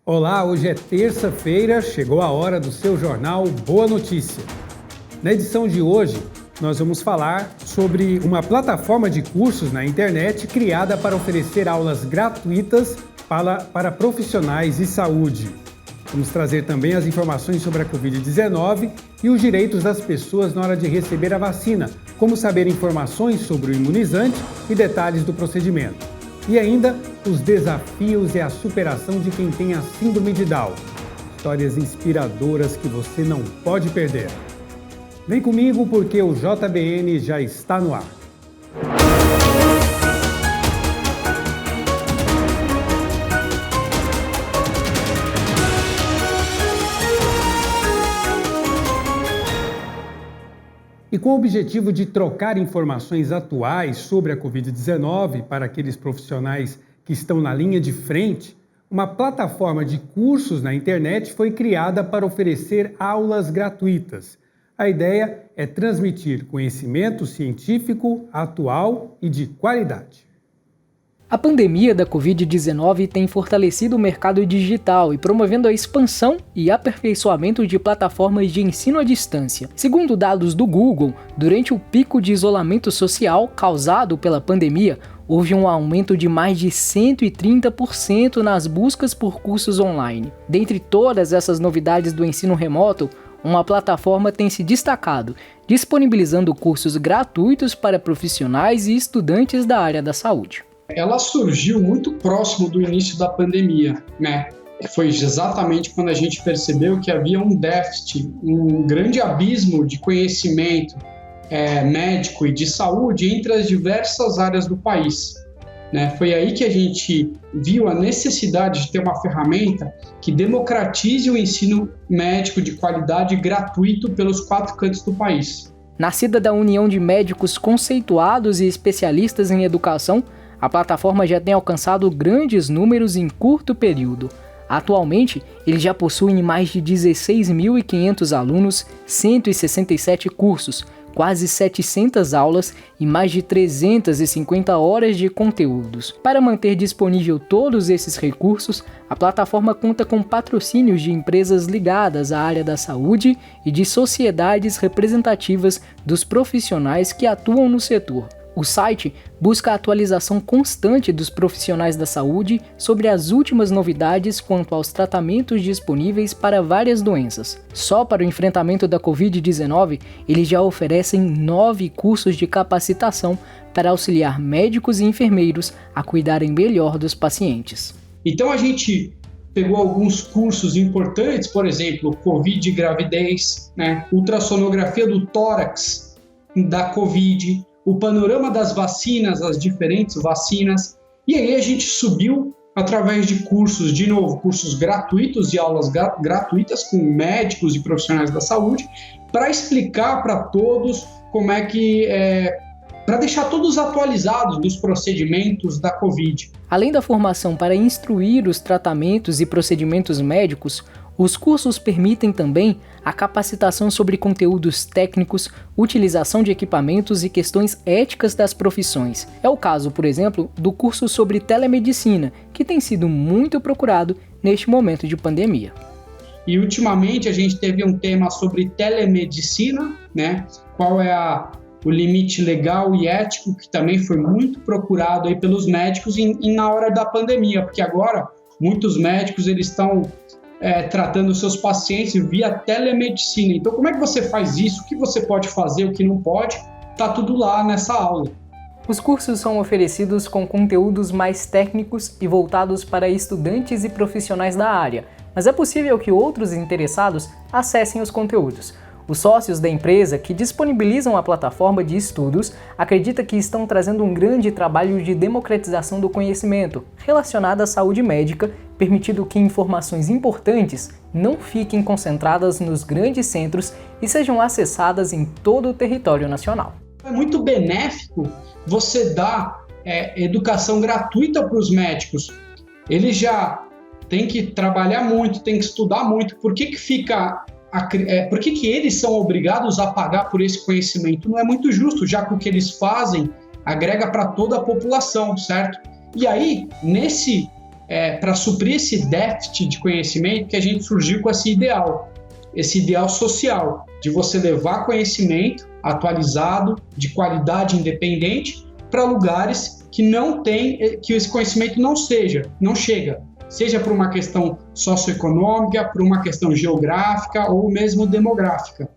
Olá, hoje é terça-feira, chegou a hora do seu jornal Boa Notícia. Na edição de hoje, nós vamos falar sobre uma plataforma de cursos na internet criada para oferecer aulas gratuitas para profissionais de saúde. Vamos trazer também as informações sobre a Covid-19 e os direitos das pessoas na hora de receber a vacina, como saber informações sobre o imunizante e detalhes do procedimento. E ainda, os desafios e a superação de quem tem a síndrome de Down. Histórias inspiradoras que você não pode perder. Vem comigo porque o JBN já está no ar. E com o objetivo de trocar informações atuais sobre a Covid-19 para aqueles profissionais que estão na linha de frente, uma plataforma de cursos na internet foi criada para oferecer aulas gratuitas. A ideia é transmitir conhecimento científico atual e de qualidade. A pandemia da Covid-19 tem fortalecido o mercado digital e promovendo a expansão e aperfeiçoamento de plataformas de ensino à distância. Segundo dados do Google, durante o pico de isolamento social causado pela pandemia, houve um aumento de mais de 130% nas buscas por cursos online. Dentre todas essas novidades do ensino remoto, uma plataforma tem se destacado, disponibilizando cursos gratuitos para profissionais e estudantes da área da saúde. Ela surgiu muito próximo do início da pandemia, né? Foi exatamente quando a gente percebeu que havia um déficit, um grande abismo de conhecimento médico e de saúde entre as diversas áreas do país, né? Foi aí que a gente viu a necessidade de ter uma ferramenta que democratize o ensino médico de qualidade gratuito pelos 4 cantos do país. Nascida da união de médicos conceituados e especialistas em educação, a plataforma já tem alcançado grandes números em curto período. Atualmente, eles já possuem mais de 16.500 alunos, 167 cursos, quase 700 aulas e mais de 350 horas de conteúdos. Para manter disponível todos esses recursos, a plataforma conta com patrocínios de empresas ligadas à área da saúde e de sociedades representativas dos profissionais que atuam no setor. O site busca a atualização constante dos profissionais da saúde sobre as últimas novidades quanto aos tratamentos disponíveis para várias doenças. Só para o enfrentamento da Covid-19, eles já oferecem 9 cursos de capacitação para auxiliar médicos e enfermeiros a cuidarem melhor dos pacientes. Então a gente pegou alguns cursos importantes, por exemplo, Covid e gravidez, né? Ultrassonografia do tórax da Covid, o panorama das vacinas, as diferentes vacinas, e aí a gente subiu através de cursos, de novo, cursos gratuitos e aulas gratuitas com médicos e profissionais da saúde, para explicar para todos como é que para deixar todos atualizados dos procedimentos da Covid. Além da formação para instruir os tratamentos e procedimentos médicos, os cursos permitem também a capacitação sobre conteúdos técnicos, utilização de equipamentos e questões éticas das profissões. É o caso, por exemplo, do curso sobre telemedicina, que tem sido muito procurado neste momento de pandemia. E ultimamente a gente teve um tema sobre telemedicina, né? Qual é o limite legal e ético, que também foi muito procurado aí pelos médicos na hora da pandemia, porque agora muitos médicos eles estão tratando seus pacientes via telemedicina. Então, como é que você faz isso? O que você pode fazer, o que não pode? Tá tudo lá nessa aula. Os cursos são oferecidos com conteúdos mais técnicos e voltados para estudantes e profissionais da área, mas é possível que outros interessados acessem os conteúdos. Os sócios da empresa que disponibilizam a plataforma de estudos acreditam que estão trazendo um grande trabalho de democratização do conhecimento relacionado à saúde médica, permitindo que informações importantes não fiquem concentradas nos grandes centros e sejam acessadas em todo o território nacional. É muito benéfico você dar educação gratuita para os médicos. Eles já têm que trabalhar muito, têm que estudar muito. Por que eles são obrigados a pagar por esse conhecimento? Não é muito justo, já que o que eles fazem agrega para toda a população, certo? E aí, nesse para suprir esse déficit de conhecimento que a gente surgiu com esse ideal social, de você levar conhecimento atualizado, de qualidade independente, para lugares que não tem, que esse conhecimento não chega, seja por uma questão socioeconômica, por uma questão geográfica ou mesmo demográfica.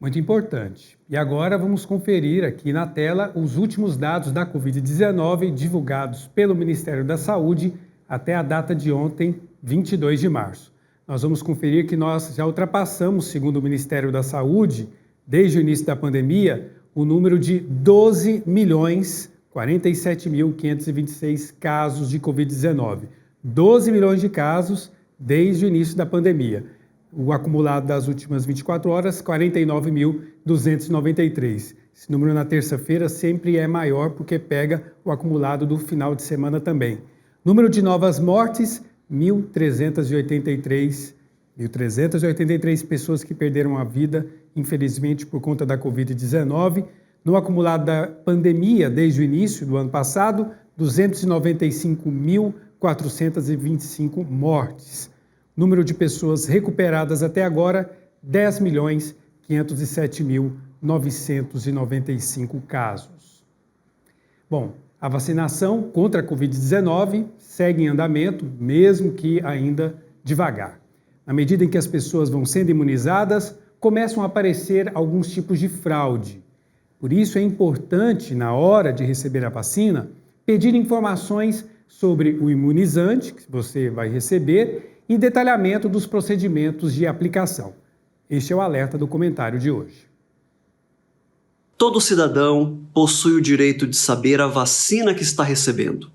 Muito importante. E agora vamos conferir aqui na tela os últimos dados da Covid-19 divulgados pelo Ministério da Saúde até a data de ontem, 22 de março. Nós vamos conferir que nós já ultrapassamos, segundo o Ministério da Saúde, desde o início da pandemia, o número de 12.047.526 casos de Covid-19. 12 milhões de casos desde o início da pandemia. O acumulado das últimas 24 horas, 49.293. Esse número na terça-feira sempre é maior porque pega o acumulado do final de semana também. Número de novas mortes, 1.383 pessoas que perderam a vida, infelizmente, por conta da Covid-19. No acumulado da pandemia, desde o início do ano passado, 295.425 mortes. Número de pessoas recuperadas até agora, 10.507.995 casos. Bom, a vacinação contra a Covid-19 segue em andamento, mesmo que ainda devagar. Na medida em que as pessoas vão sendo imunizadas, começam a aparecer alguns tipos de fraude. Por isso é importante, na hora de receber a vacina, pedir informações sobre o imunizante que você vai receber e detalhamento dos procedimentos de aplicação. Este é o alerta do comentário de hoje. Todo cidadão possui o direito de saber a vacina que está recebendo.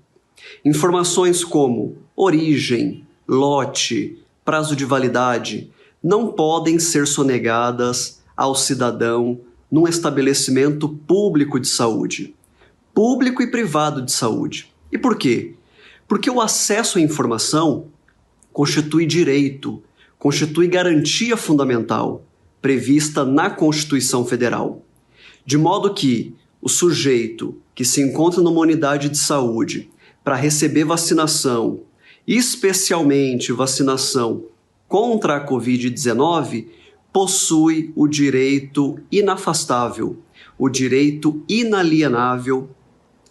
Informações como origem, lote, prazo de validade não podem ser sonegadas ao cidadão num estabelecimento público de saúde, público e privado de saúde. E por quê? Porque o acesso à informação constitui direito, constitui garantia fundamental prevista na Constituição Federal. De modo que o sujeito que se encontra numa unidade de saúde para receber vacinação, especialmente vacinação contra a Covid-19, possui o direito inafastável, o direito inalienável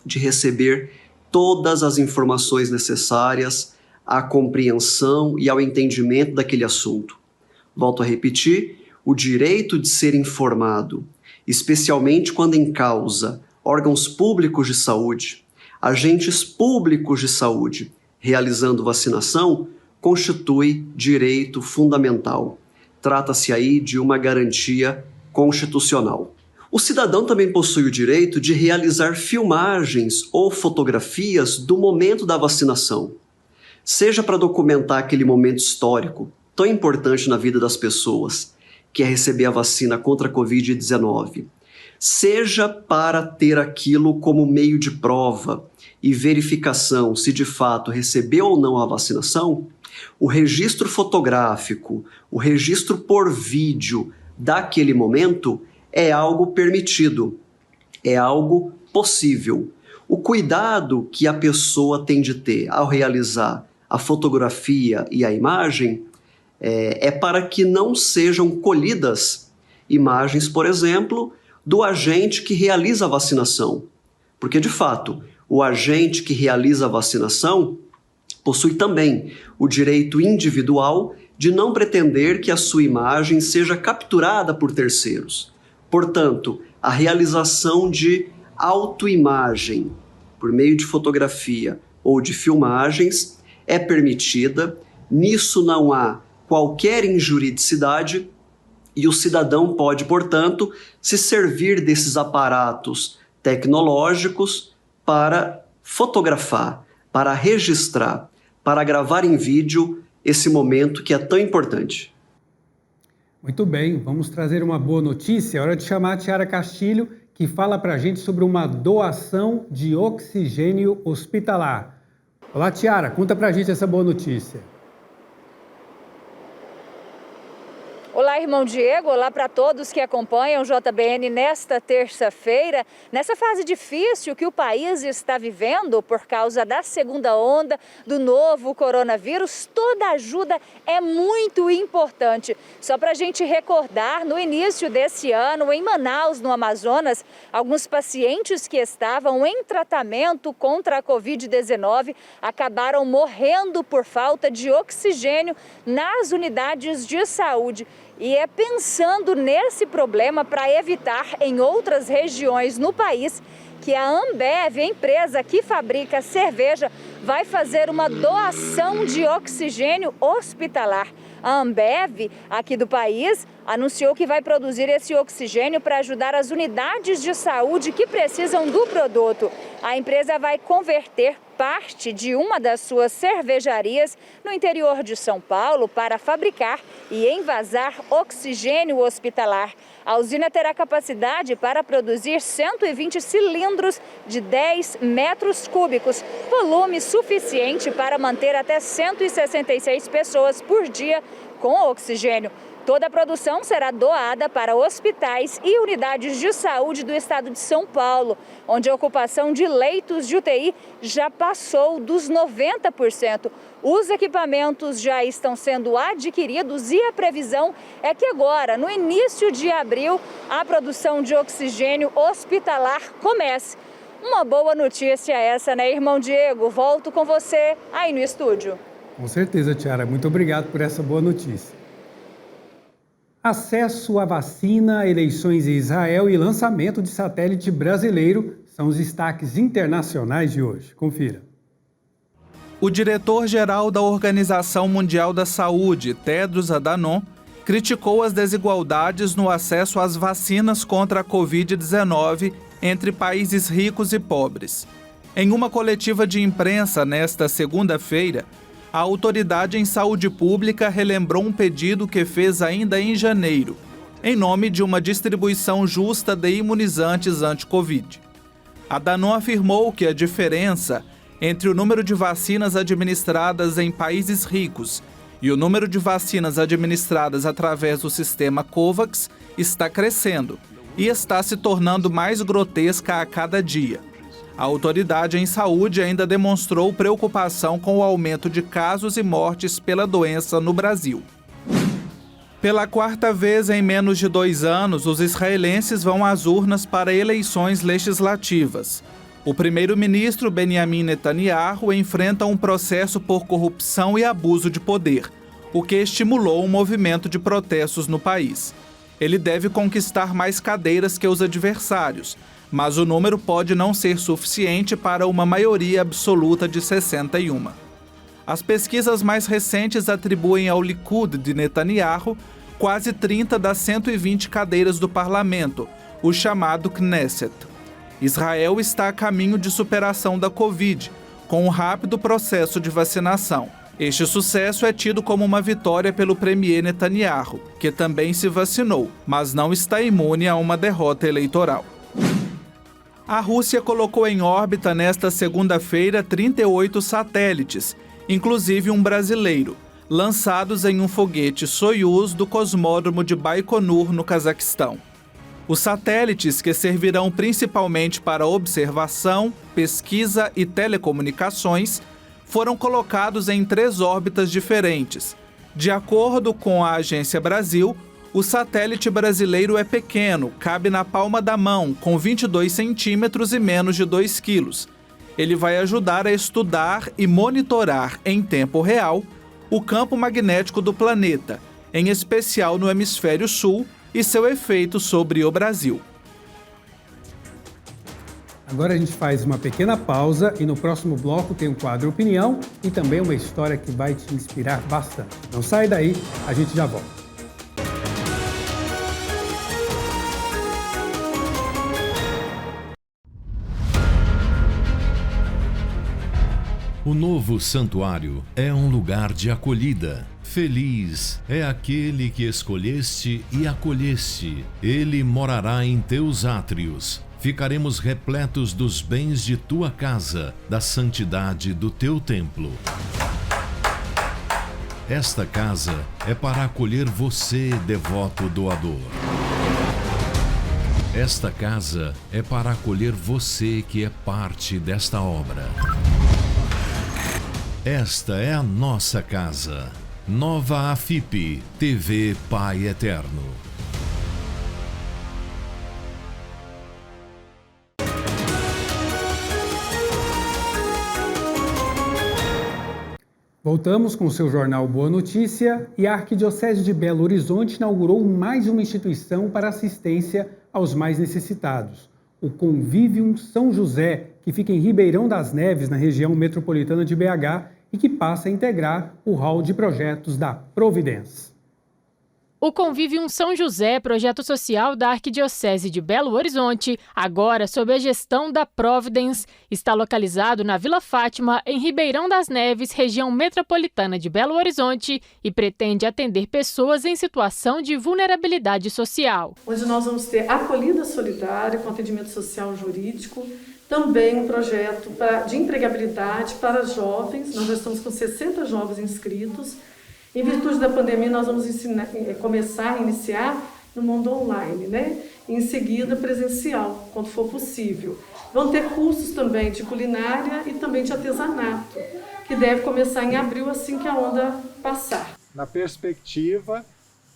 de receber todas as informações necessárias à compreensão e ao entendimento daquele assunto. Volto a repetir, o direito de ser informado, especialmente quando em causa órgãos públicos de saúde, agentes públicos de saúde realizando vacinação, constitui direito fundamental. Trata-se aí de uma garantia constitucional. O cidadão também possui o direito de realizar filmagens ou fotografias do momento da vacinação, seja para documentar aquele momento histórico tão importante na vida das pessoas, que é receber a vacina contra a Covid-19, seja para ter aquilo como meio de prova e verificação se de fato recebeu ou não a vacinação. O registro fotográfico, o registro por vídeo daquele momento é algo permitido, é algo possível. O cuidado que a pessoa tem de ter ao realizar a fotografia e a imagem é para que não sejam colhidas imagens, por exemplo, do agente que realiza a vacinação. Porque, de fato, o agente que realiza a vacinação possui também o direito individual de não pretender que a sua imagem seja capturada por terceiros. Portanto, a realização de autoimagem por meio de fotografia ou de filmagens é permitida, nisso não há qualquer injuridicidade e o cidadão pode, portanto, se servir desses aparatos tecnológicos para fotografar, para registrar, para gravar em vídeo esse momento que é tão importante. Muito bem, vamos trazer uma boa notícia. É hora de chamar a Tiara Castilho, que fala para a gente sobre uma doação de oxigênio hospitalar. Olá, Tiara, conta para a gente essa boa notícia. Olá, irmão Diego, olá para todos que acompanham o JBN nesta terça-feira. Nessa fase difícil que o país está vivendo por causa da segunda onda do novo coronavírus, toda ajuda é muito importante. Só para a gente recordar, no início desse ano, em Manaus, no Amazonas, alguns pacientes que estavam em tratamento contra a Covid-19 acabaram morrendo por falta de oxigênio nas unidades de saúde. E é pensando nesse problema para evitar em outras regiões no país que a Ambev, a empresa que fabrica cerveja, vai fazer uma doação de oxigênio hospitalar. A Ambev, aqui do país, anunciou que vai produzir esse oxigênio para ajudar as unidades de saúde que precisam do produto. A empresa vai converter parte de uma das suas cervejarias no interior de São Paulo para fabricar e envasar oxigênio hospitalar. A usina terá capacidade para produzir 120 cilindros de 10 metros cúbicos, volume suficiente para manter até 166 pessoas por dia com oxigênio. Toda a produção será doada para hospitais e unidades de saúde do estado de São Paulo, onde a ocupação de leitos de UTI já passou dos 90%. Os equipamentos já estão sendo adquiridos e a previsão é que agora, no início de abril, a produção de oxigênio hospitalar comece. Uma boa notícia essa, né, irmão Diego? Volto com você aí no estúdio. Com certeza, Tiara. Muito obrigado por essa boa notícia. Acesso à vacina, eleições em Israel e lançamento de satélite brasileiro são os destaques internacionais de hoje. Confira. O diretor-geral da Organização Mundial da Saúde, Tedros Adhanom, criticou as desigualdades no acesso às vacinas contra a Covid-19 entre países ricos e pobres. Em uma coletiva de imprensa nesta segunda-feira, a autoridade em saúde pública relembrou um pedido que fez ainda em janeiro, em nome de uma distribuição justa de imunizantes anti-Covid. Adhanom afirmou que a diferença entre o número de vacinas administradas em países ricos e o número de vacinas administradas através do sistema COVAX está crescendo e está se tornando mais grotesca a cada dia. A autoridade em saúde ainda demonstrou preocupação com o aumento de casos e mortes pela doença no Brasil. Pela quarta vez em menos de 2 anos, os israelenses vão às urnas para eleições legislativas. O primeiro-ministro Benjamin Netanyahu enfrenta um processo por corrupção e abuso de poder, o que estimulou um movimento de protestos no país. Ele deve conquistar mais cadeiras que os adversários, mas o número pode não ser suficiente para uma maioria absoluta de 61. As pesquisas mais recentes atribuem ao Likud de Netanyahu quase 30 das 120 cadeiras do parlamento, o chamado Knesset. Israel está a caminho de superação da Covid, com um rápido processo de vacinação. Este sucesso é tido como uma vitória pelo premier Netanyahu, que também se vacinou, mas não está imune a uma derrota eleitoral. A Rússia colocou em órbita nesta segunda-feira 38 satélites, inclusive um brasileiro, lançados em um foguete Soyuz do cosmódromo de Baikonur, no Cazaquistão. Os satélites, que servirão principalmente para observação, pesquisa e telecomunicações, foram colocados em 3 órbitas diferentes. De acordo com a Agência Brasil, o satélite brasileiro é pequeno, cabe na palma da mão, com 22 centímetros e menos de 2 quilos. Ele vai ajudar a estudar e monitorar em tempo real o campo magnético do planeta, em especial no hemisfério sul, e seu efeito sobre o Brasil. Agora a gente faz uma pequena pausa e no próximo bloco tem um quadro Opinião e também uma história que vai te inspirar bastante. Não sai daí, a gente já volta. O novo santuário é um lugar de acolhida. Feliz é aquele que escolheste e acolheste. Ele morará em teus átrios. Ficaremos repletos dos bens de tua casa, da santidade do teu templo. Esta casa é para acolher você, devoto doador. Esta casa é para acolher você que é parte desta obra. Esta é a nossa casa. Nova AFIP, TV Pai Eterno. Voltamos com o seu jornal Boa Notícia e a Arquidiocese de Belo Horizonte inaugurou mais uma instituição para assistência aos mais necessitados, o Convivium São José, que fica em Ribeirão das Neves, na região metropolitana de BH, e que passa a integrar o hall de projetos da Providence. O Convivium São José, projeto social da Arquidiocese de Belo Horizonte, agora sob a gestão da Providence, está localizado na Vila Fátima, em Ribeirão das Neves, região metropolitana de Belo Horizonte, e pretende atender pessoas em situação de vulnerabilidade social. Onde nós vamos ter acolhida solidária com atendimento social jurídico, também um projeto de empregabilidade para jovens. Nós já estamos com 60 jovens inscritos. Em virtude da pandemia, nós vamos começar a iniciar no mundo online, né? E em seguida presencial, quando for possível. Vão ter cursos também de culinária e também de artesanato, que deve começar em abril, assim que a onda passar. Na perspectiva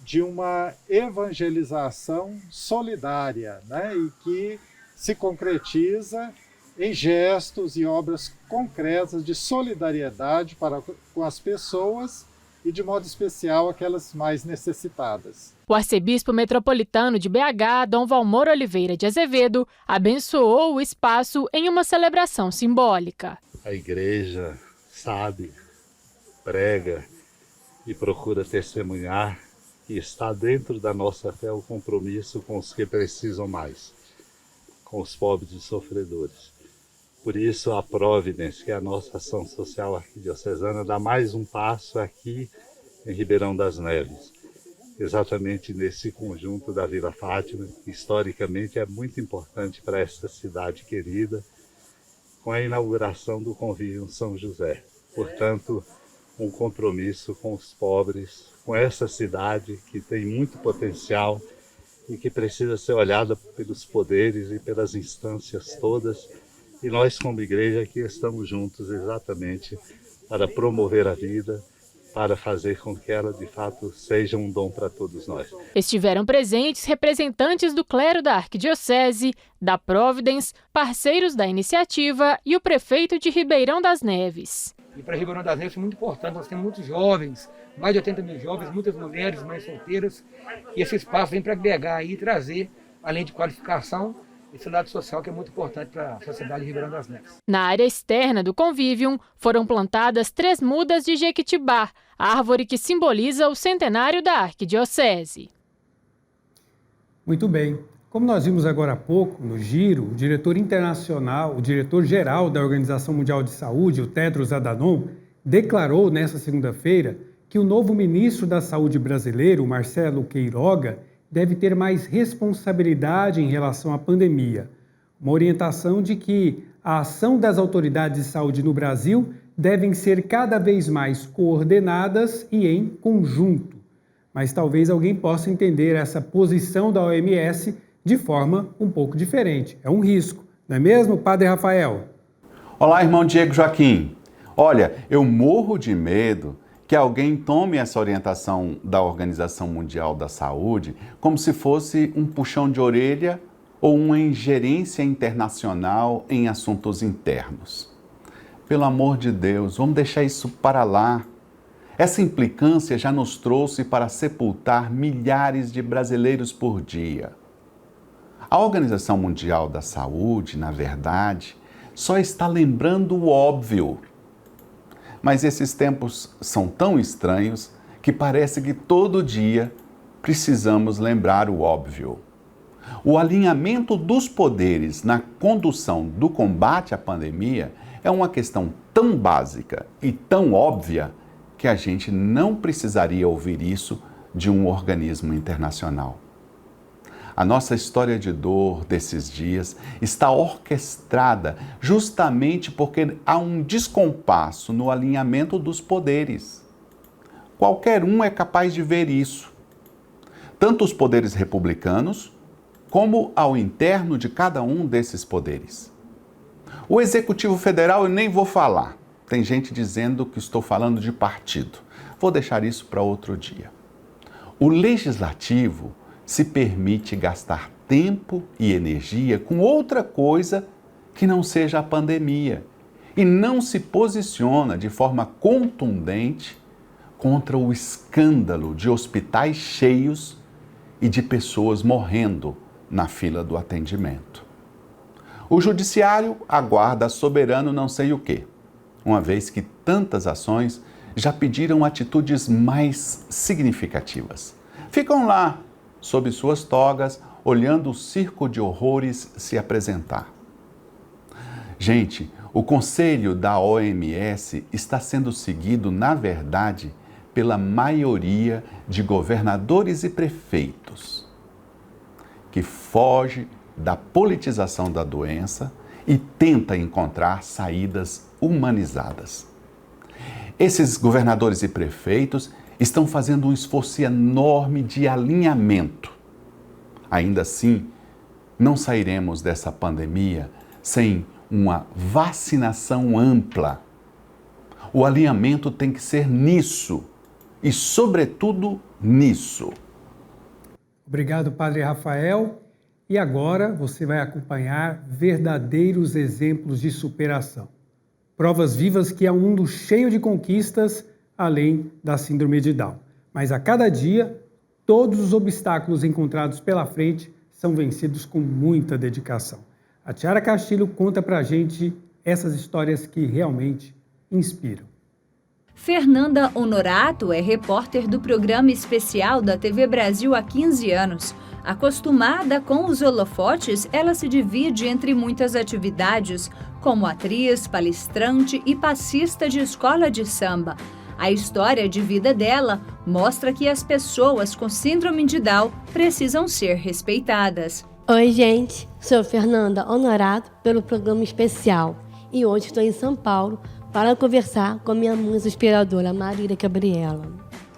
de uma evangelização solidária, né? E que se concretiza em gestos e obras concretas de solidariedade para com as pessoas e, de modo especial, aquelas mais necessitadas. O arcebispo metropolitano de BH, Dom Valmor Oliveira de Azevedo, abençoou o espaço em uma celebração simbólica. A igreja sabe, prega e procura testemunhar que está dentro da nossa fé o compromisso com os que precisam mais, com os pobres e sofredores. Por isso, a Providence, que é a nossa ação social arquidiocesana, dá mais um passo aqui em Ribeirão das Neves, exatamente nesse conjunto da Vila Fátima, que historicamente é muito importante para esta cidade querida, com a inauguração do Convívio São José. Portanto, um compromisso com os pobres, com essa cidade que tem muito potencial e que precisa ser olhada pelos poderes e pelas instâncias todas. E nós, como igreja, aqui estamos juntos exatamente para promover a vida, para fazer com que ela, de fato, seja um dom para todos nós. Estiveram presentes representantes do clero da Arquidiocese, da Providence, parceiros da iniciativa e o prefeito de Ribeirão das Neves. E para Ribeirão das Neves é muito importante, nós temos muitos jovens, mais de 80 mil jovens, muitas mulheres, mães solteiras, e esse espaço vem para agregar e trazer, além de qualificação, esse lado social que é muito importante para a sociedade de Ribeirão das Neves. Na área externa do Convivium foram plantadas 3 mudas de jequitibá, árvore que simboliza o centenário da Arquidiocese. Muito bem. Como nós vimos agora há pouco, no Giro, o diretor internacional, o diretor-geral da Organização Mundial de Saúde, o Tedros Adhanom, declarou nesta segunda-feira que o novo ministro da Saúde brasileiro, Marcelo Queiroga, deve ter mais responsabilidade em relação à pandemia. Uma orientação de que a ação das autoridades de saúde no Brasil devem ser cada vez mais coordenadas e em conjunto. Mas talvez alguém possa entender essa posição da OMS de forma um pouco diferente. É um risco, não é mesmo, Padre Rafael? Olá, irmão Diego Joaquim. Olha, eu morro de medo que alguém tome essa orientação da Organização Mundial da Saúde como se fosse um puxão de orelha ou uma ingerência internacional em assuntos internos. Pelo amor de Deus, vamos deixar isso para lá. Essa implicância já nos trouxe para sepultar milhares de brasileiros por dia. A Organização Mundial da Saúde, na verdade, só está lembrando o óbvio. Mas esses tempos são tão estranhos que parece que todo dia precisamos lembrar o óbvio. O alinhamento dos poderes na condução do combate à pandemia é uma questão tão básica e tão óbvia que a gente não precisaria ouvir isso de um organismo internacional. A nossa história de dor desses dias está orquestrada justamente porque há um descompasso no alinhamento dos poderes. Qualquer um é capaz de ver isso. Tanto os poderes republicanos, como ao interno de cada um desses poderes. O Executivo Federal eu nem vou falar. Tem gente dizendo que estou falando de partido. Vou deixar isso para outro dia. O Legislativo se permite gastar tempo e energia com outra coisa que não seja a pandemia e não se posiciona de forma contundente contra o escândalo de hospitais cheios e de pessoas morrendo na fila do atendimento. O Judiciário aguarda soberano não sei o quê, uma vez que tantas ações já pediram atitudes mais significativas. Ficam lá, sob suas togas, olhando o circo de horrores se apresentar. Gente, o conselho da OMS está sendo seguido, na verdade, pela maioria de governadores e prefeitos, que foge da politização da doença e tenta encontrar saídas humanizadas. Esses governadores e prefeitos estão fazendo um esforço enorme de alinhamento. Ainda assim, não sairemos dessa pandemia sem uma vacinação ampla. O alinhamento tem que ser nisso e, sobretudo, nisso. Obrigado, Padre Rafael. E agora você vai acompanhar verdadeiros exemplos de superação. Provas vivas que é um mundo cheio de conquistas, além da síndrome de Down. Mas a cada dia, todos os obstáculos encontrados pela frente são vencidos com muita dedicação. A Tiara Castilho conta pra gente essas histórias que realmente inspiram. Fernanda Honorato é repórter do programa especial da TV Brasil há 15 anos. Acostumada com os holofotes, ela se divide entre muitas atividades, como atriz, palestrante e passista de escola de samba. A história de vida dela mostra que as pessoas com síndrome de Down precisam ser respeitadas. Oi, gente. Sou Fernanda Honorato pelo programa especial e hoje estou em São Paulo para conversar com minha musa inspiradora, Marília Gabriela.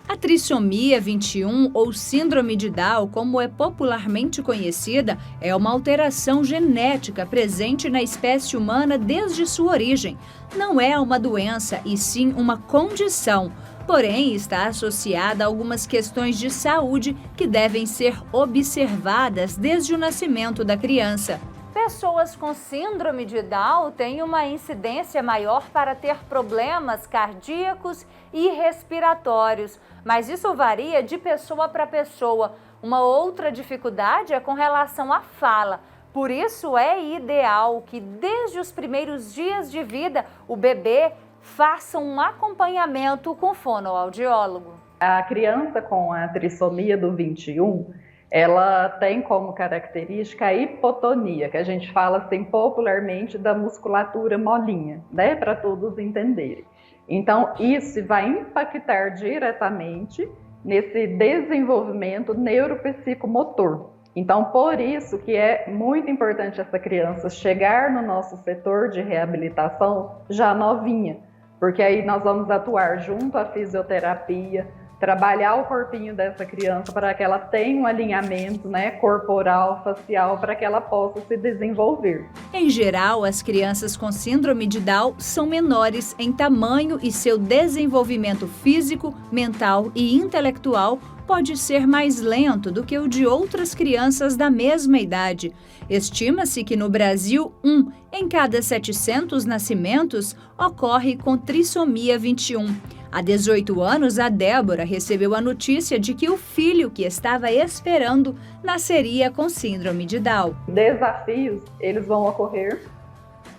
A trissomia 21, ou síndrome de Down, como é popularmente conhecida, é uma alteração genética presente na espécie humana desde sua origem. Não é uma doença, e sim uma condição. Porém, está associada a algumas questões de saúde que devem ser observadas desde o nascimento da criança. Pessoas com síndrome de Down têm uma incidência maior para ter problemas cardíacos e respiratórios, mas isso varia de pessoa para pessoa. Uma outra dificuldade é com relação à fala. Por isso é ideal que desde os primeiros dias de vida o bebê faça um acompanhamento com fonoaudiólogo. A criança com a trissomia do 21, ela tem como característica a hipotonia, que a gente fala assim popularmente da musculatura molinha, né, para todos entenderem. Então, isso vai impactar diretamente nesse desenvolvimento neuropsicomotor. Então, por isso que é muito importante essa criança chegar no nosso setor de reabilitação já novinha, porque aí nós vamos atuar junto à fisioterapia, trabalhar o corpinho dessa criança para que ela tenha um alinhamento, né, corporal, facial, para que ela possa se desenvolver. Em geral, as crianças com síndrome de Down são menores em tamanho e seu desenvolvimento físico, mental e intelectual pode ser mais lento do que o de outras crianças da mesma idade. Estima-se que no Brasil, 1 em cada 700 nascimentos ocorre com trissomia 21. Há 18 anos, a Débora recebeu a notícia de que o filho que estava esperando nasceria com síndrome de Down. Desafios, eles vão ocorrer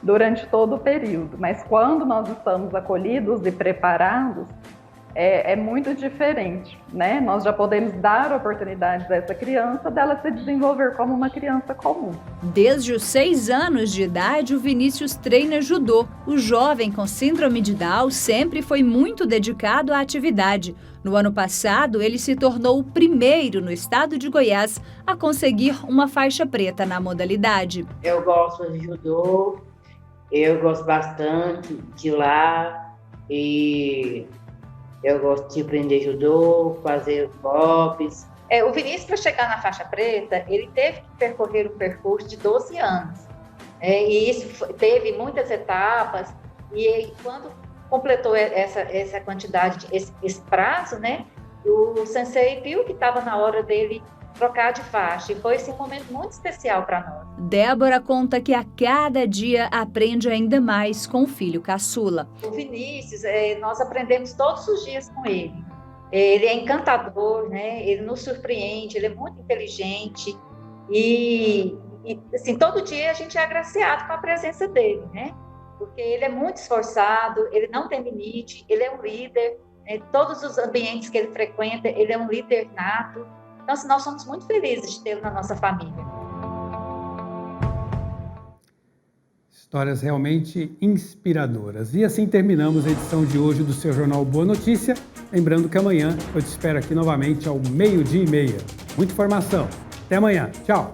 durante todo o período, mas quando nós estamos acolhidos e preparados, é muito diferente, né? Nós já podemos dar oportunidades a essa criança dela se desenvolver como uma criança comum. Desde os 6 anos de idade, o Vinícius treina judô. O jovem com síndrome de Down sempre foi muito dedicado à atividade. No ano passado, ele se tornou o primeiro no estado de Goiás a conseguir uma faixa preta na modalidade. Eu gosto de judô, eu gosto bastante de lá e Eu gosto de aprender judô, fazer golpes. O Vinícius, para chegar na faixa preta, ele teve que percorrer um percurso de 12 anos. E isso teve muitas etapas. E aí, quando completou essa quantidade, esse prazo, né? O sensei viu que estava na hora dele trocar de faixa. E foi esse momento muito especial para nós. Débora conta que a cada dia aprende ainda mais com o filho caçula. O Vinícius, nós aprendemos todos os dias com ele. Ele é encantador, né? Ele nos surpreende, ele é muito inteligente. E assim, todo dia a gente é agraciado com a presença dele, né? Porque ele é muito esforçado, ele não tem limite, ele é um líder. Em todos os ambientes que ele frequenta, ele é um líder nato. Então, assim, nós somos muito felizes de tê-lo na nossa família. Histórias realmente inspiradoras. E assim terminamos a edição de hoje do seu Jornal Boa Notícia. Lembrando que amanhã eu te espero aqui novamente ao 12:30. Muita informação. Até amanhã. Tchau.